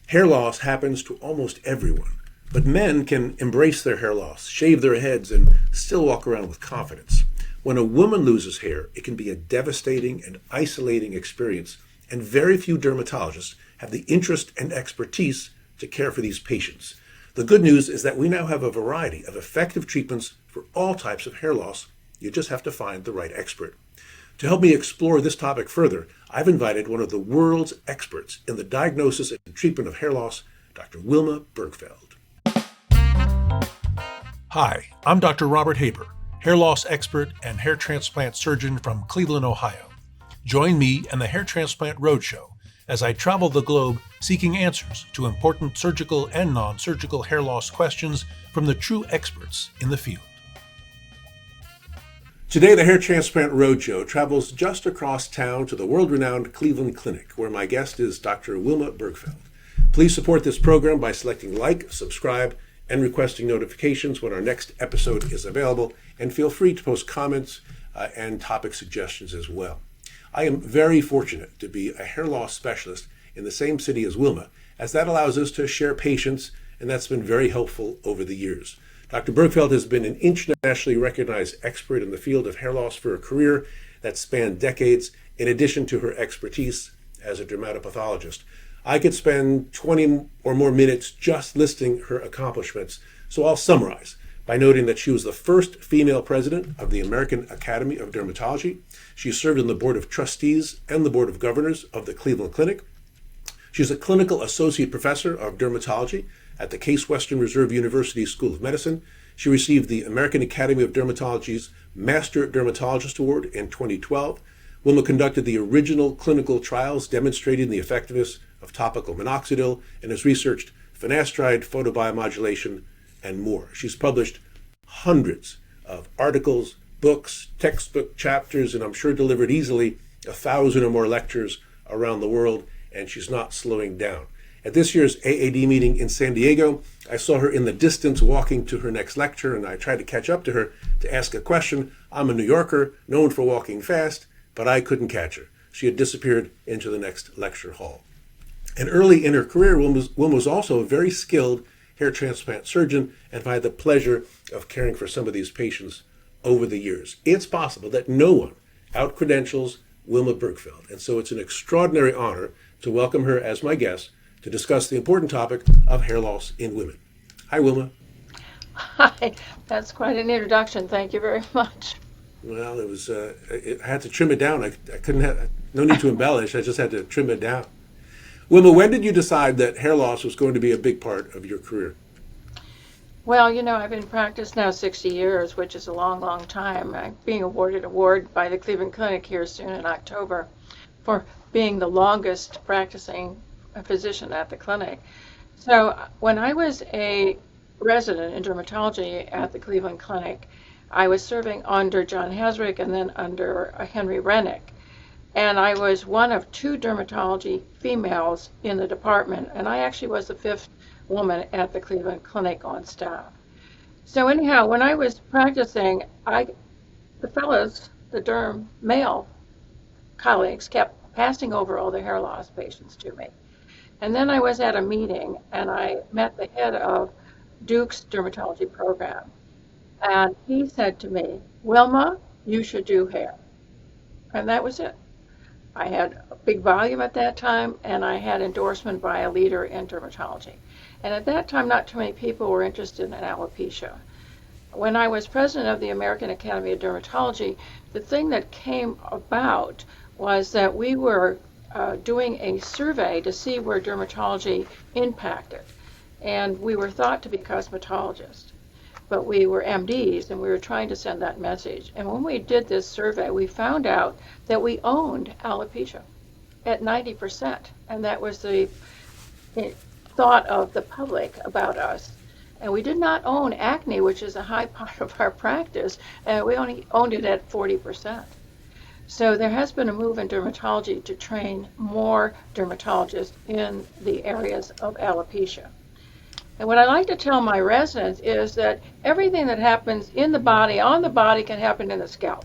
Hair loss happens to almost everyone, but men can embrace their hair loss, shave their heads, and still walk around with confidence. When a woman loses hair, it can be a devastating and isolating experience, and very few dermatologists have the interest and expertise to care for these patients. The good news is that we now have a variety of effective treatments for all types of hair loss. You just have to find the right expert. To help me explore this topic further, I've invited one of the world's experts in the diagnosis and treatment of hair loss, Dr. Wilma Bergfeld. Hi, I'm Dr. Robert Haber, hair loss expert and hair transplant surgeon from Cleveland, Ohio. Join me and the Hair Transplant Road Show as I travel the globe seeking answers to important surgical and non-surgical hair loss questions from the true experts in the field. Today, the Hair Transplant Road Show travels just across town to the world-renowned Cleveland Clinic, where my guest is Dr. Wilma Bergfeld. Please support this program by selecting like, subscribe, and requesting notifications when our next episode is available, and feel free to post comments and topic suggestions as well. I am very fortunate to be a hair loss specialist in the same city as Wilma, as that allows us to share patients, and that's been very helpful over the years. Dr. Bergfeld has been an internationally recognized expert in the field of hair loss for a career that spanned decades, in addition to her expertise as a dermatopathologist. I could spend 20 or more minutes just listing her accomplishments, so I'll summarize by noting that she was the first female president of the American Academy of Dermatology. She served on the Board of Trustees and the Board of Governors of the Cleveland Clinic. She's a clinical associate professor of dermatology at the Case Western Reserve University School of Medicine. She received the American Academy of Dermatology's Master Dermatologist Award in 2012. Wilma conducted the original clinical trials demonstrating the effectiveness of topical minoxidil and has researched finasteride, photobiomodulation, and more. She's published hundreds of articles, books, textbook chapters, and I'm sure delivered easily 1,000 or more lectures around the world, and she's not slowing down. At this year's AAD meeting in San Diego, I saw her in the distance walking to her next lecture, and I tried to catch up to her to ask a question. I'm a New Yorker, known for walking fast, but I couldn't catch her. She had disappeared into the next lecture hall. And early in her career, Wilma was also a very skilled hair transplant surgeon, and I had the pleasure of caring for some of these patients over the years. It's possible that no one out-credentials Wilma Bergfeld, and so it's an extraordinary honor to welcome her as my guest to discuss the important topic of hair loss in women. Hi, Wilma. Hi, that's quite an introduction. Thank you very much. Well, I had to trim it down. I couldn't have, no need to embellish. I just had to trim it down. Wilma, when did you decide that hair loss was going to be a big part of your career? Well, I've been in practice now 60 years, which is a long, long time. I'm being awarded an award by the Cleveland Clinic here soon in October for being the longest practicing physician at the clinic. So when I was a resident in dermatology at the Cleveland Clinic, I was serving under John Hasrick and then under Henry Rennick. And I was one of 2 dermatology females in the department, and I actually was the 5th woman at the Cleveland Clinic on staff. So anyhow, when I was practicing, the fellows, the derm male colleagues, kept passing over all the hair loss patients to me. And then I was at a meeting, and I met the head of Duke's dermatology program. And he said to me, Wilma, you should do hair. And that was it. I had a big volume at that time, and I had endorsement by a leader in dermatology. And at that time, not too many people were interested in alopecia. When I was president of the American Academy of Dermatology, the thing that came about was that we were doing a survey to see where dermatology impacted. And we were thought to be cosmetologists, but we were MDs, and we were trying to send that message. And when we did this survey, we found out that we owned alopecia at 90%, and that was the thought of the public about us. And we did not own acne, which is a high part of our practice, and we only owned it at 40%. So there has been a move in dermatology to train more dermatologists in the areas of alopecia. And what I like to tell my residents is that everything that happens in the body, on the body, can happen in the scalp.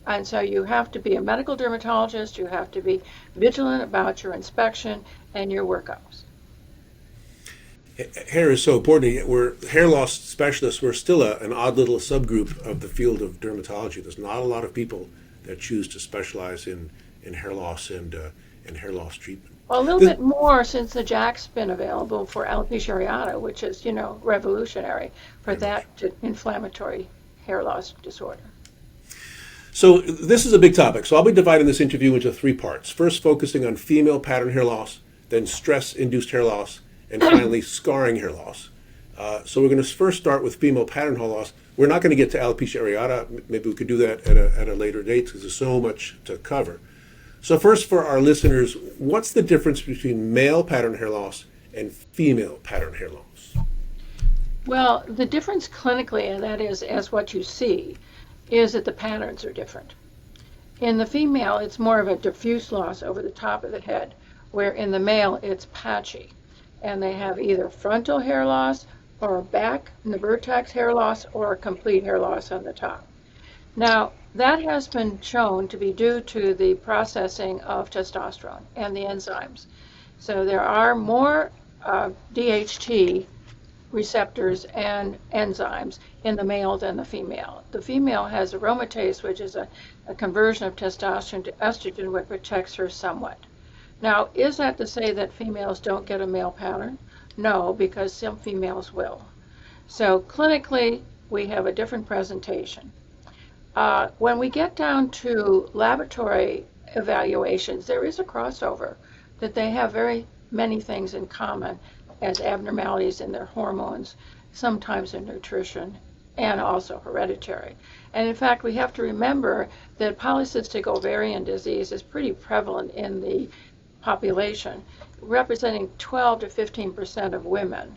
And so you have to be a medical dermatologist, you have to be vigilant about your inspection and your workups. Hair is so important. We're hair loss specialists. We're still an odd little subgroup of the field of dermatology. There's not a lot of people that choose to specialize in hair loss and hair loss treatment. Well, a little This, bit more since the Jack's been available for alopecia areata, which is, revolutionary for very much. that inflammatory hair loss disorder. So this is a big topic. So I'll be dividing this interview into three parts. First, focusing on female pattern hair loss, then stress-induced hair loss, and finally scarring hair loss. So we're going to first start with female pattern hair loss. We're not going to get to alopecia areata. Maybe we could do that at a later date because there's so much to cover. So first, for our listeners, what's the difference between male pattern hair loss and female pattern hair loss? Well, the difference clinically, and that is as what you see, is that the patterns are different. In the female, it's more of a diffuse loss over the top of the head, where in the male, it's patchy. And they have either frontal hair loss or back in the vertex hair loss or complete hair loss on the top. Now, that has been shown to be due to the processing of testosterone and the enzymes. So there are more DHT receptors and enzymes in the male than the female. The female has aromatase, which is a conversion of testosterone to estrogen, which protects her somewhat. Now, is that to say that females don't get a male pattern? No, because some females will. So clinically, we have a different presentation. When we get down to laboratory evaluations, there is a crossover that they have very many things in common as abnormalities in their hormones, sometimes in nutrition, and also hereditary. And in fact, we have to remember that polycystic ovarian disease is pretty prevalent in the population, representing 12 to 15% of women.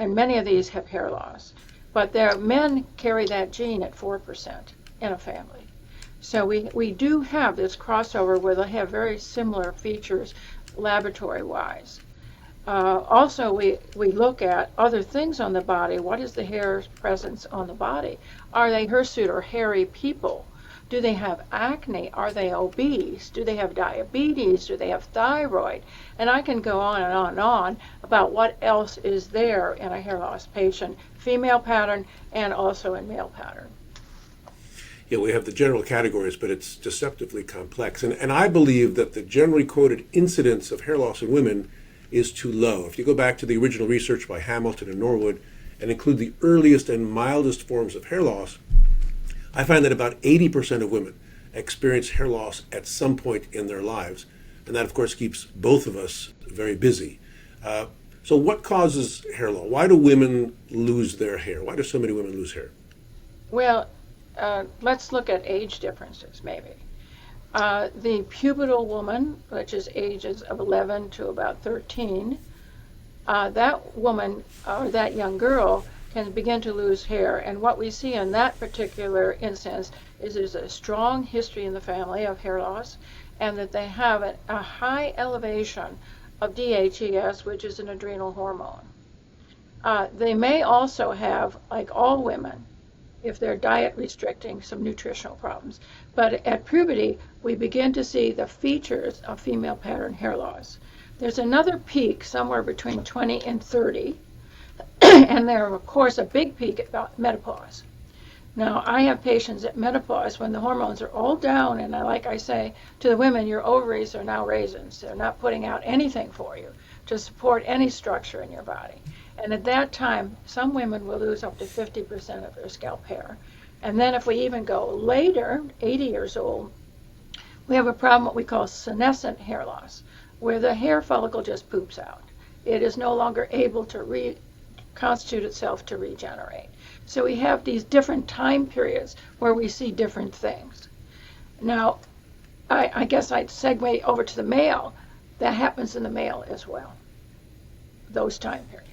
And many of these have hair loss. But their men carry that gene at 4% in a family. So we do have this crossover where they have very similar features laboratory-wise. Also, we look at other things on the body. What is the hair's presence on the body? Are they hirsute or hairy people? Do they have acne? Are they obese? Do they have diabetes? Do they have thyroid? And I can go on and on and on about what else is there in a hair loss patient, female pattern and also in male pattern. Yeah, we have the general categories, but it's deceptively complex. And I believe that the generally quoted incidence of hair loss in women is too low. If you go back to the original research by Hamilton and Norwood and include the earliest and mildest forms of hair loss, I find that about 80% of women experience hair loss at some point in their lives. And that, of course, keeps both of us very busy. So what causes hair loss? Why do women lose their hair? Why do so many women lose hair? Well, let's look at age differences maybe. The pubertal woman, which is ages of 11 to about 13, that woman or that young girl can begin to lose hair. And what we see in that particular instance is there's a strong history in the family of hair loss and that they have a high elevation of DHES, which is an adrenal hormone. They may also have, like all women, if they're diet restricting, some nutritional problems. But at puberty, we begin to see the features of female pattern hair loss. There's another peak somewhere between 20 and 30, and there, of course, a big peak at menopause. Now, I have patients at menopause when the hormones are all down, and like I say to the women, your ovaries are now raisins. They're not putting out anything for you to support any structure in your body. And at that time, some women will lose up to 50% of their scalp hair. And then if we even go later, 80 years old, we have a problem what we call senescent hair loss, where the hair follicle just poops out. It is no longer able to reconstitute itself to regenerate. So we have these different time periods where we see different things. Now, I guess I'd segue over to the male. That happens in the male as well, those time periods.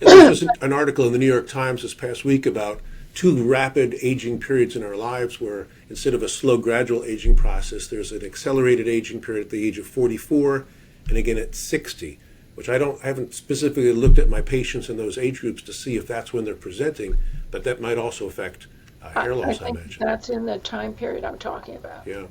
There was an article in the New York Times this past week about two rapid aging periods in our lives where instead of a slow, gradual aging process, there's an accelerated aging period at the age of 44 and again at 60, which I haven't specifically looked at my patients in those age groups to see if that's when they're presenting, but that might also affect hair I loss, I think imagine. that's in the time period I'm talking about. Yeah.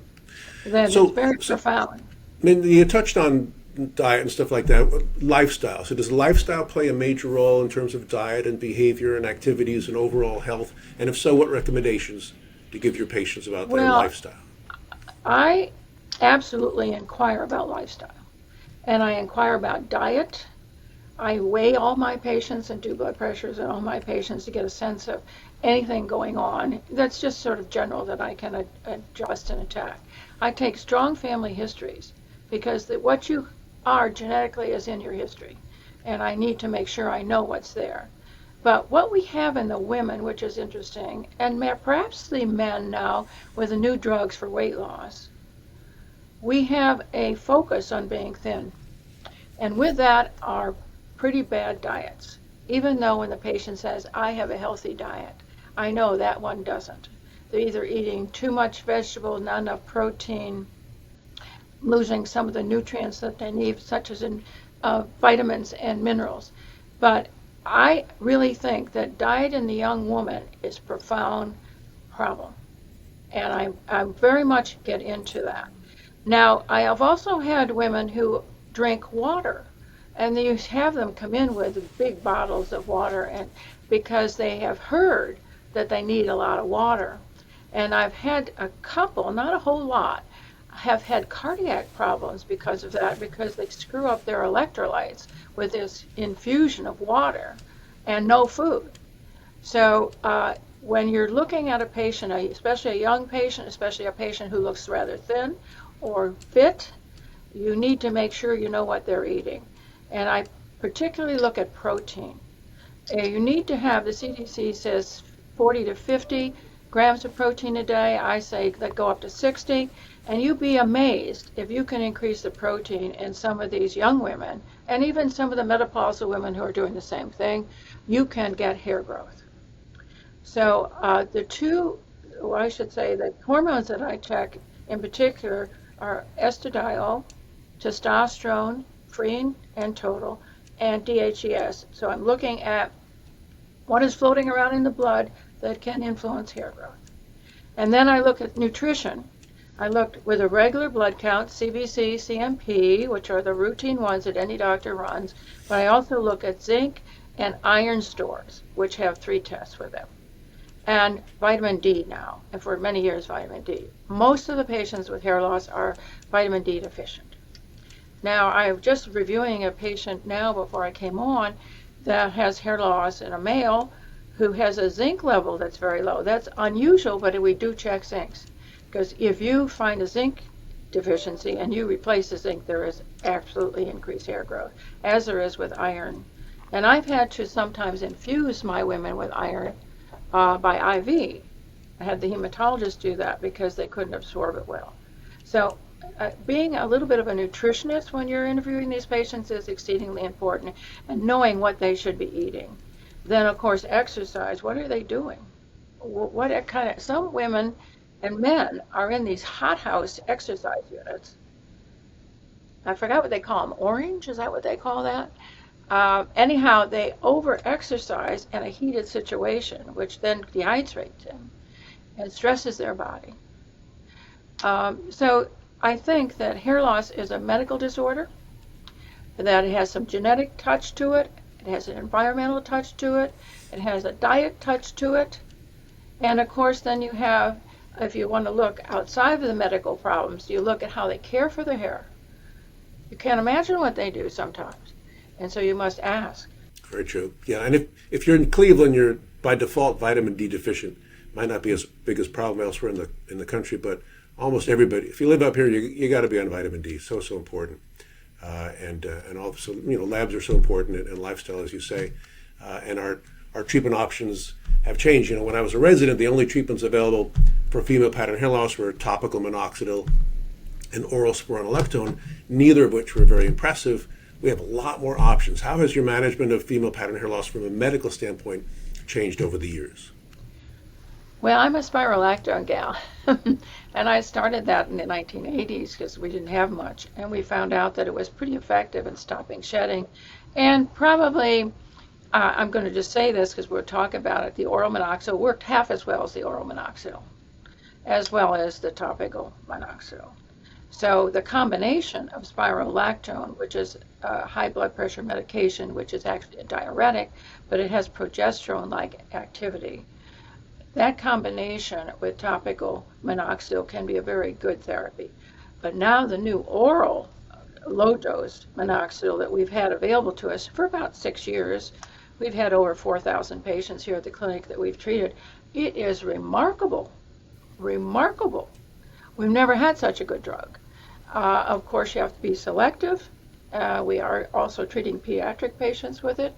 Then it's So, very so profound. I mean, you touched on diet and stuff like that. Lifestyle. So does lifestyle play a major role in terms of diet and behavior and activities and overall health? And if so, what recommendations do you give your patients about their Well, lifestyle? I absolutely inquire about lifestyle, and I inquire about diet. I weigh all my patients and do blood pressures in all my patients to get a sense of anything going on that's just sort of general that I can adjust and attack. I take strong family histories because what you are genetically is in your history, and I need to make sure I know what's there. But what we have in the women, which is interesting, and perhaps the men now with the new drugs for weight loss, we have a focus on being thin. And with that are pretty bad diets. Even though when the patient says, I have a healthy diet, I know that one doesn't. They're either eating too much vegetable, not enough protein, losing some of the nutrients that they need, such as in vitamins and minerals. But I really think that diet in the young woman is a profound problem. And I very much get into that. Now, I have also had women who drink water, and you have them come in with big bottles of water, and because they have heard that they need a lot of water. And I've had a couple, not a whole lot, have had cardiac problems because of that, because they screw up their electrolytes with this infusion of water and no food. So when you're looking at a patient, especially a young patient, especially a patient who looks rather thin or fit, you need to make sure you know what they're eating. And I particularly look at protein. You need to have, the CDC says 40 to 50 grams of protein a day. I say that go up to 60. And you'd be amazed if you can increase the protein in some of these young women, and even some of the menopausal women who are doing the same thing, you can get hair growth. So I should say the hormones that I check in particular are estradiol, testosterone, free and total, and DHES. So I'm looking at what is floating around in the blood that can influence hair growth. And then I look at nutrition. I looked with a regular blood count, CBC, CMP, which are the routine ones that any doctor runs, but I also look at zinc and iron stores, which have 3 tests for them, and vitamin D now, and for many years vitamin D. Most of the patients with hair loss are vitamin D deficient. Now, I'm just reviewing a patient now before I came on that has hair loss in a male who has a zinc level that's very low. That's unusual, but we do check zincs. Because if you find a zinc deficiency and you replace the zinc, there is absolutely increased hair growth, as there is with iron. And I've had to sometimes infuse my women with iron by IV. I had the hematologist do that because they couldn't absorb it well. So being a little bit of a nutritionist when you're interviewing these patients is exceedingly important, and knowing what they should be eating. Then, of course, exercise. What are they doing? What kind of, some women and men are in these hothouse exercise units. I forgot what they call them. Orange? Is that what they call that? Anyhow, they over-exercise in a heated situation, which then dehydrates them and stresses their body. So I think that hair loss is a medical disorder, that it has some genetic touch to it, it has an environmental touch to it, it has a diet touch to it, and of course then you have, if you want to look outside of the medical problems, you look at how they care for their hair. You can't imagine what they do sometimes, and so you must ask. Very true. Yeah, and if you're in Cleveland, you're by default vitamin D deficient. Might not be as big as problem elsewhere in the country, but almost everybody. If you live up here, you got to be on vitamin D. So important, and also labs are so important, and lifestyle, as you say, and our treatment options have changed. When I was a resident, the only treatments available for female pattern hair loss were topical minoxidil and oral spironolactone, neither of which were very impressive. We have a lot more options. How has your management of female pattern hair loss from a medical standpoint changed over the years? Well, I'm a spirolactone gal, and I started that in the 1980s because we didn't have much, and we found out that it was pretty effective in stopping shedding, and probably I'm going to just say this because we're talking about it. The oral minoxidil worked half as well as the oral minoxidil, as well as the topical minoxidil. So the combination of spironolactone, which is a high blood pressure medication, which is actually a diuretic, but it has progesterone-like activity, that combination with topical minoxidil can be a very good therapy. But now the new oral low-dose minoxidil that we've had available to us for about 6 years, we've had over 4,000 patients here at the clinic that we've treated. It is remarkable, remarkable. We've never had such a good drug. Of course, you have to be selective. We are also treating pediatric patients with it,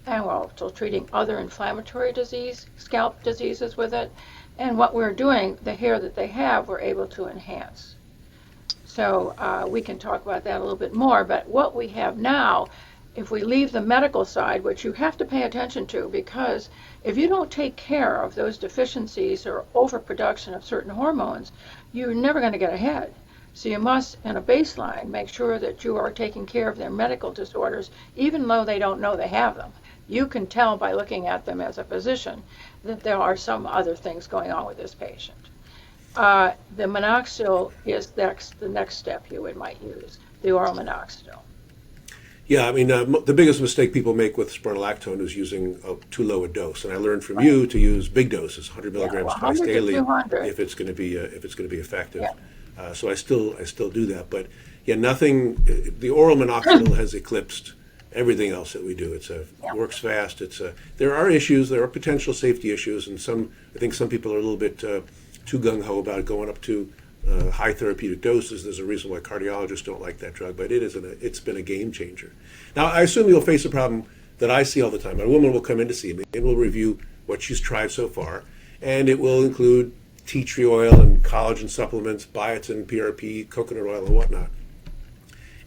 and we're also treating other inflammatory disease, scalp diseases with it. And what we're doing, the hair that they have, we're able to enhance. So we can talk about that a little bit more, but what we have now, if we leave the medical side, which you have to pay attention to, because if you don't take care of those deficiencies or overproduction of certain hormones, you're never going to get ahead. So you must, in a baseline, make sure that you are taking care of their medical disorders, even though they don't know they have them. You can tell by looking at them as a physician that there are some other things going on with this patient. The minoxidil is the next step you might use, the oral minoxidil. Yeah, I mean, the biggest mistake people make with spironolactone is using too low a dose, and I learned from you to use big doses, 100 milligrams twice daily, if it's going to be effective. Yeah. So I still do that, but yeah, nothing. The oral minoxidil has eclipsed everything else that we do. Works fast. There are issues. There are potential safety issues, and I think some people are a little bit too gung ho about going up to high therapeutic doses. There's a reason why cardiologists don't like that drug, but it's been a game changer. Now, I assume you'll face a problem that I see all the time. A woman will come in to see me and we'll review what she's tried so far, and it will include tea tree oil and collagen supplements, biotin, PRP, coconut oil, and whatnot.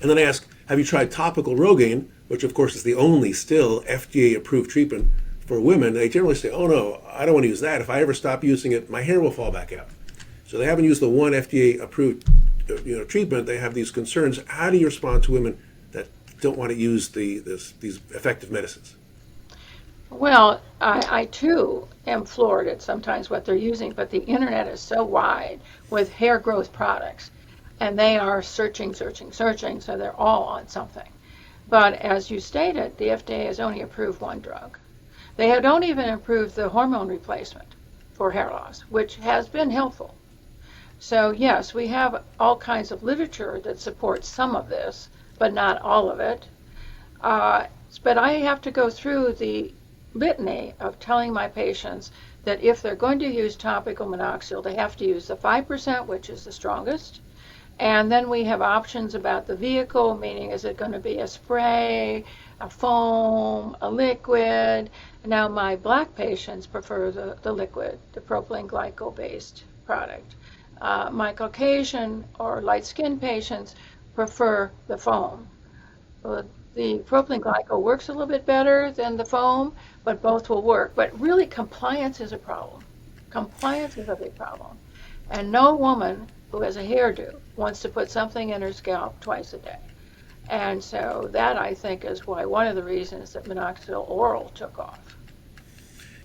And then I ask, have you tried topical Rogaine, which of course is the only still FDA-approved treatment for women? They generally say, oh no, I don't want to use that. If I ever stop using it, my hair will fall back out. So they haven't used the one FDA-approved treatment. They have these concerns. How do you respond to women that don't want to use these effective medicines? Well, I too am floored at sometimes what they're using, but the internet is so wide with hair growth products, and they are searching, so they're all on something. But as you stated, the FDA has only approved one drug. They don't even approve the hormone replacement for hair loss, which has been helpful. So yes, we have all kinds of literature that supports some of this, but not all of it. But I have to go through the litany of telling my patients that if they're going to use topical minoxidil, they have to use the 5%, which is the strongest. And then we have options about the vehicle, meaning is it going to be a spray, a foam, a liquid. Now my black patients prefer the liquid, the propylene glycol-based product. My Caucasian or light-skinned patients prefer the foam. The propylene glycol works a little bit better than the foam, but both will work. But really, compliance is a problem. Compliance is a big problem. And no woman who has a hairdo wants to put something in her scalp twice a day. And so that, I think, is why one of the reasons that minoxidil oral took off.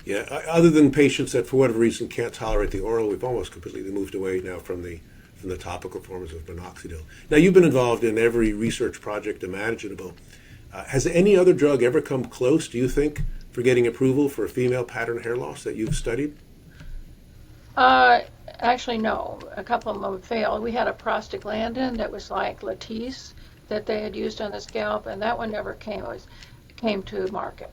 Yeah, other than patients that for whatever reason can't tolerate the oral, we've almost completely moved away now from the topical forms of minoxidil. Now, you've been involved in every research project imaginable. Has any other drug ever come close, do you think, for getting approval for female pattern hair loss that you've studied? Actually, no. A couple of them failed. We had a prostaglandin that was like Latisse that they had used on the scalp, and that one never came to market.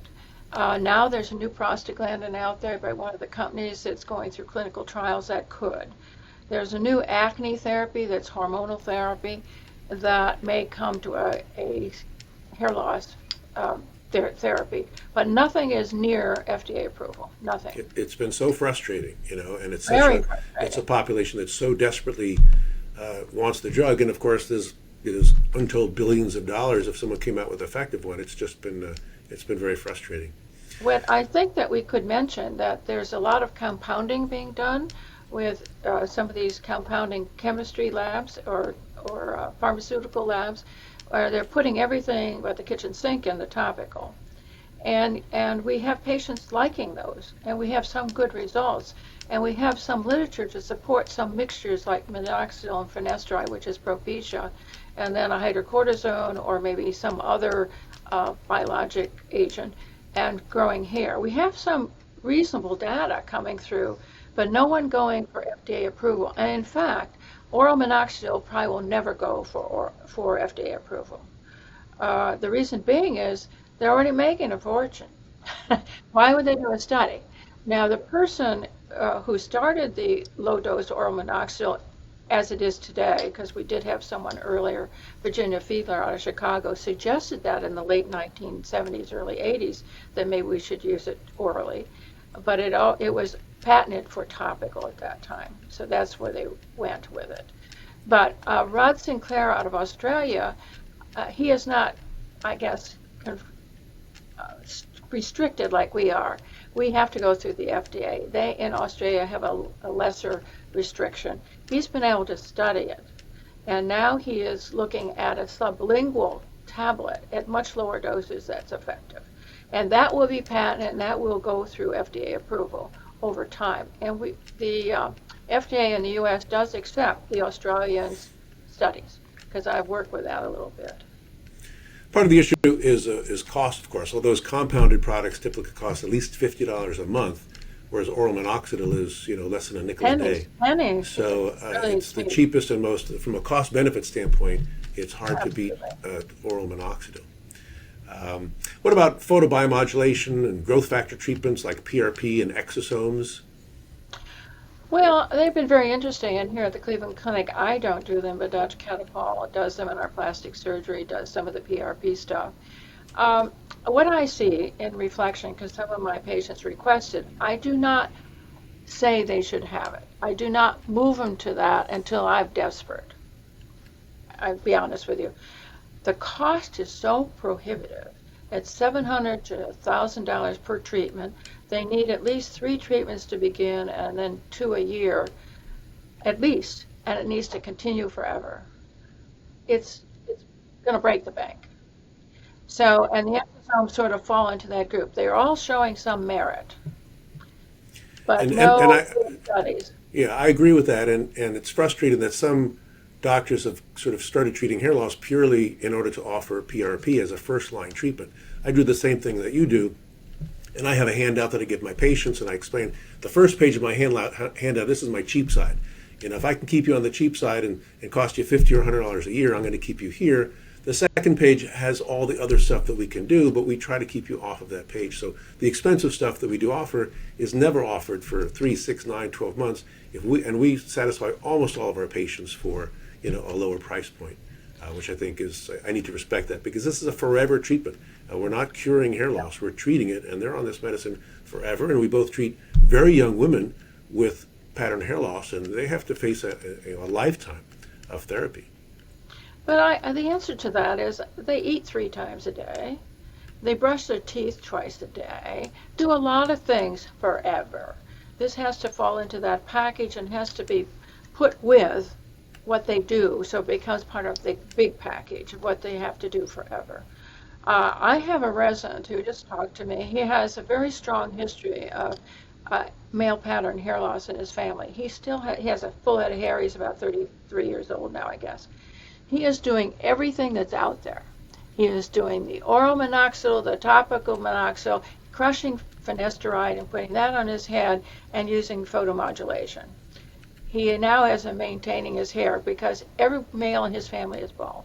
Now there's a new prostaglandin out there by one of the companies that's going through clinical trials that could. There's a new acne therapy that's hormonal therapy that may come to a hair loss therapy, but nothing is near FDA approval. Nothing. It's been so frustrating, and it's It's a population that so desperately wants the drug, and of course there's untold billions of dollars if someone came out with an effective one. It's just been very frustrating. Well, I think that we could mention that there's a lot of compounding being done with some of these compounding chemistry labs or pharmaceutical labs, where they're putting everything but the kitchen sink in the topical. And we have patients liking those, and we have some good results, and we have some literature to support some mixtures like minoxidil and finasteride, which is Propecia, and then a hydrocortisone or maybe some other biologic agent, and growing hair. We have some reasonable data coming through, but no one going for FDA approval. And in fact, oral minoxidil probably will never go for FDA approval. The reason being is they're already making a fortune. Why would they do a study? Now, the person who started the low-dose oral minoxidil as it is today, because we did have someone earlier, Virginia Fiedler out of Chicago, suggested that in the late 1970s, early 80s, that maybe we should use it orally. But it was patented for topical at that time, so that's where they went with it. But Rod Sinclair out of Australia, he is not, I guess, restricted like we are. We have to go through the FDA. They in Australia have a lesser restriction. He's been able to study it, and now he is looking at a sublingual tablet at much lower doses that's effective. And that will be patented, and that will go through FDA approval over time. And the FDA in the U.S. does accept the Australian studies, because I've worked with that a little bit. Part of the issue is cost, of course. All those compounded products typically cost at least $50 a month, whereas oral minoxidil is less than a nickel a day. Pennies. So it's the cheapest and most, from a cost benefit standpoint, it's hard to beat oral minoxidil. What about photobiomodulation and growth factor treatments like PRP and exosomes? Well, they've been very interesting, and here at the Cleveland Clinic, I don't do them, but Dr. Catapult does them in our plastic surgery, does some of the PRP stuff. What I see in reflection, because some of my patients requested, I do not say they should have it. I do not move them to that until I'm desperate. I'll be honest with you. The cost is so prohibitive. It's $700 to $1,000 per treatment. They need at least 3 treatments to begin and then 2 a year, at least, and it needs to continue forever. It's going to break the bank. So, and the exosomes sort of fall into that group. They're all showing some merit, but no studies. Yeah, I agree with that, and it's frustrating that some doctors have sort of started treating hair loss purely in order to offer PRP as a first-line treatment. I do the same thing that you do, and I have a handout that I give my patients, and I explain the first page of my handout, this is my cheap side. If I can keep you on the cheap side and cost you $50 or $100 a year, I'm going to keep you here. The second page has all the other stuff that we can do, but we try to keep you off of that page. So the expensive stuff that we do offer is never offered for 3, 6, 9, 12 months. We satisfy almost all of our patients for a lower price point, which I think I need to respect that, because this is a forever treatment. We're not curing hair loss, we're treating it, and they're on this medicine forever. And we both treat very young women with pattern hair loss, and they have to face a lifetime of therapy. But the answer to that is they eat 3 times a day, they brush their teeth twice a day, do a lot of things forever. This has to fall into that package and has to be put with what they do, so it becomes part of the big package of what they have to do forever. I have a resident who just talked to me. He has a very strong history of male pattern hair loss in his family. He has a full head of hair. He's about 33 years old now, I guess. He is doing everything that's out there. He is doing the oral minoxidil, the topical minoxidil, crushing finasteride and putting that on his head and using photomodulation. He now has him maintaining his hair because every male in his family is bald,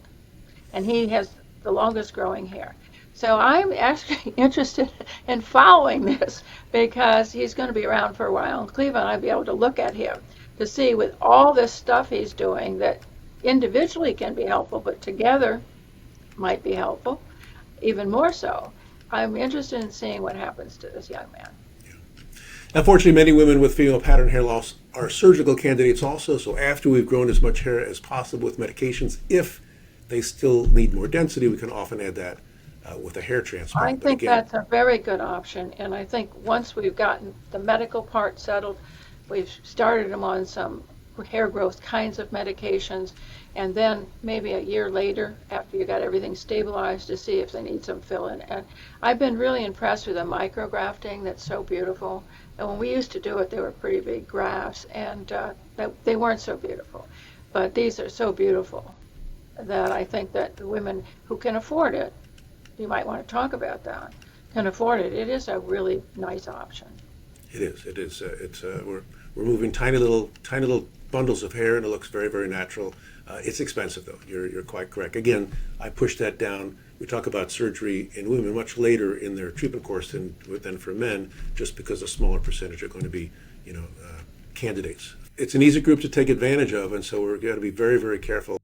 and he has the longest growing hair. So I'm actually interested in following this because he's going to be around for a while in Cleveland. I'll be able to look at him to see with all this stuff he's doing that individually can be helpful, but together might be helpful, even more so. I'm interested in seeing what happens to this young man. Unfortunately, many women with female pattern hair loss are surgical candidates also, so after we've grown as much hair as possible with medications, if they still need more density, we can often add that with a hair transplant. I think that's a very good option, and I think once we've gotten the medical part settled, we've started them on some hair growth kinds of medications, and then maybe a year later, after you got everything stabilized, to see if they need some fill-in. And I've been really impressed with the micrografting. That's so beautiful. And when we used to do it, they were pretty big grafts, and they weren't so beautiful. But these are so beautiful that I think that the women who can afford it, you might want to talk about that, can afford it. It is a really nice option. It is. It is. We're moving tiny little bundles of hair, and it looks very, very natural. It's expensive, though. You're quite correct. Again, I push that down. We talk about surgery in women much later in their treatment course than for men, just because a smaller percentage are going to be, candidates. It's an easy group to take advantage of, and so we're going to be very, very careful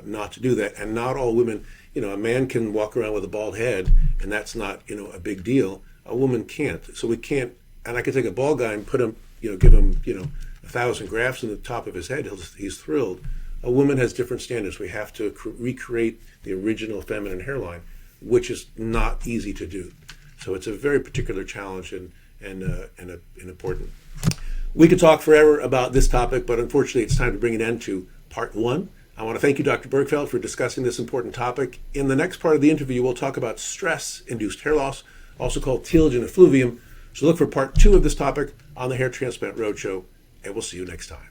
not to do that. And not all women, a man can walk around with a bald head, and that's not, a big deal. A woman can't. So we can't. And I could take a bald guy and put him, give him, 1,000 grafts in the top of his head. He's thrilled. A woman has different standards. We have to recreate the original feminine hairline, which is not easy to do. So it's a very particular challenge and important. We could talk forever about this topic, but unfortunately it's time to bring an end to part one. I want to thank you, Dr. Bergfeld, for discussing this important topic. In the next part of the interview, we'll talk about stress-induced hair loss, also called telogen effluvium. So look for part two of this topic on the Hair Transplant Road Show, and we'll see you next time.